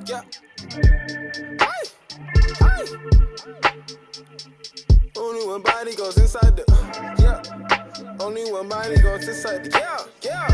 Yeah. Hey. Hey. Only one body goes inside the. Yeah. Only one body goes inside the. Yeah.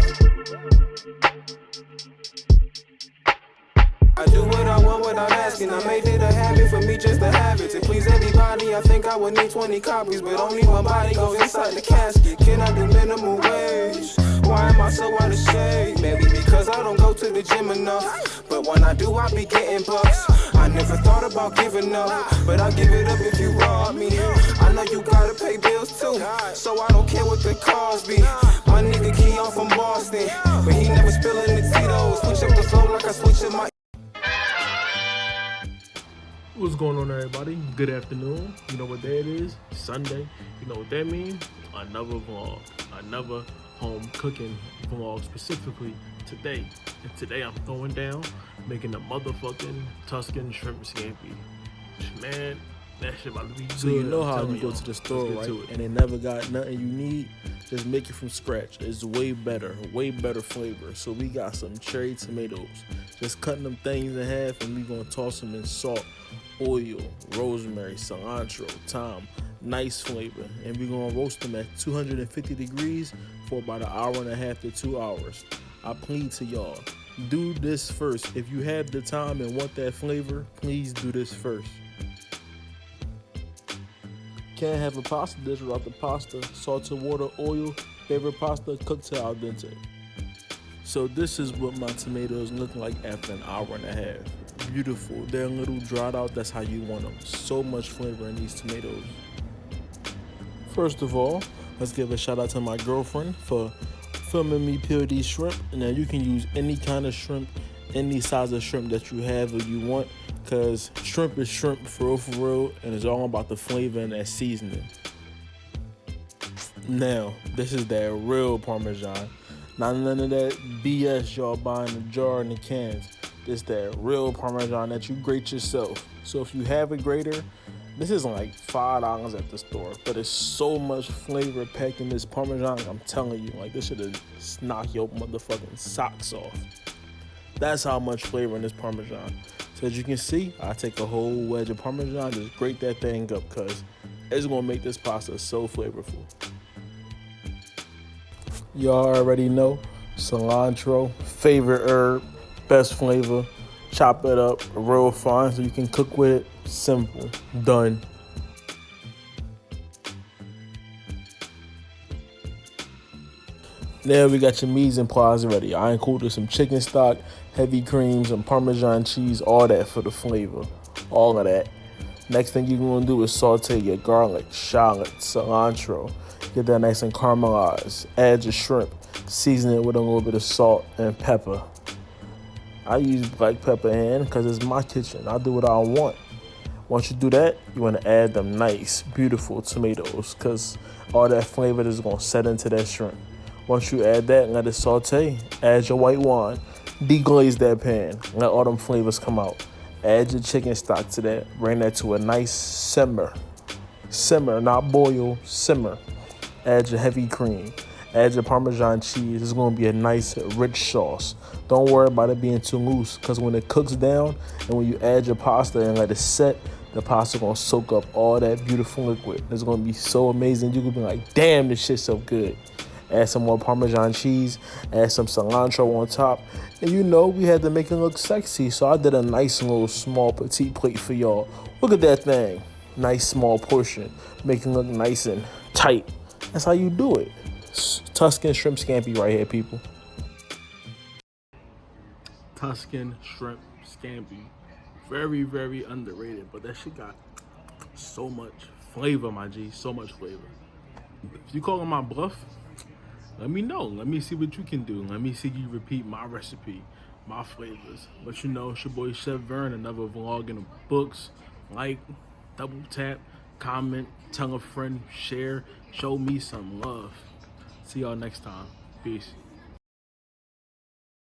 I do what I want without asking. I made it a habit for me just to have it. To please everybody, I think I would need 20 copies, but only one body goes inside the casket. Can I do minimum wage? Why am I so out of shape? Maybe because I don't go to the gym enough. But when I do, I be getting bucks. I never thought about giving up, but I'll give it up if you rob me. I know you gotta pay bills too, so I don't care what the cost be. My nigga Keon from Boston, but he never spillin' the Tito's. Switch up the flow like I switch up my. What's going on, everybody? Good afternoon. You know what day it is? Sunday. You know what that means? Another vlog. Another home cooking vlog, specifically today. And today I'm throwing down, making a motherfucking Tuscan shrimp scampi. Man, that shit about to be good. So you know how you go to the store, right? And they never got nothing you need. Just make it from scratch. It's way better flavor. So we got some cherry tomatoes. Just cutting them things in half, and we gonna toss them in salt, oil, rosemary, cilantro, thyme. Nice flavor. And we're gonna roast them at 250 degrees for about an hour and a half to 2 hours. I plead to y'all, do this first. If you have the time and want that flavor, please do this first. Can't have a pasta dish without the pasta, salted water, oil, favorite pasta, cooked to al dente. So this is what my tomatoes look like after an hour and a half. Beautiful. They're a little dried out. That's how you want them. So much flavor in these tomatoes. First of all, let's give a shout out to my girlfriend for filming me peel these shrimp. And now you can use any kind of shrimp, any size of shrimp that you have or you want, because shrimp is shrimp for real, and it's all about the flavor and that seasoning. Now, this is that real Parmesan. Not none of that BS y'all buy in the jar and the cans. This that real Parmesan that you grate yourself. So if you have a grater, this is like $5 at the store, but it's so much flavor packed in this Parmesan. I'm telling you, like, this should knock your motherfucking socks off. That's how much flavor in this Parmesan. So as you can see, I take a whole wedge of Parmesan, just grate that thing up, cause it's gonna make this pasta so flavorful. Y'all already know, cilantro, favorite herb, best flavor. Chop it up real fine so you can cook with it. Simple, done. Now we got your mise en place ready. I included some chicken stock, heavy cream, some Parmesan cheese, all that for the flavor. All of that. Next thing you're gonna do is saute your garlic, shallot, cilantro. Get that nice and caramelized. Add your shrimp. Season it with a little bit of salt and pepper. I use black pepper in because it's my kitchen. I do what I want. Once you do that, you want to add them nice, beautiful tomatoes, because all that flavor is going to set into that shrimp. Once you add that, let it saute. Add your white wine. Deglaze that pan. Let all them flavors come out. Add your chicken stock to that. Bring that to a nice simmer. Simmer, not boil, simmer. Add your heavy cream. Add your Parmesan cheese. It's going to be a nice, rich sauce. Don't worry about it being too loose, because when it cooks down and when you add your pasta and let it set, the pasta going to soak up all that beautiful liquid. It's going to be so amazing. You're going to be like, damn, this shit's so good. Add some more Parmesan cheese. Add some cilantro on top. And you know, we had to make it look sexy, so I did a nice little small petite plate for y'all. Look at that thing. Nice small portion. Make it look nice and tight. That's how you do it. Tuscan shrimp scampi right here, people. Tuscan shrimp scampi. Very, very underrated, but that shit got so much flavor, my G. So much flavor. If you calling my bluff, let me know. Let me see what you can do. Let me see you repeat my recipe, my flavors. But you know, it's your boy Chef Vern, another vlog in the books. Like, double tap, comment, tell a friend, share, show me some love. See y'all next time. Peace.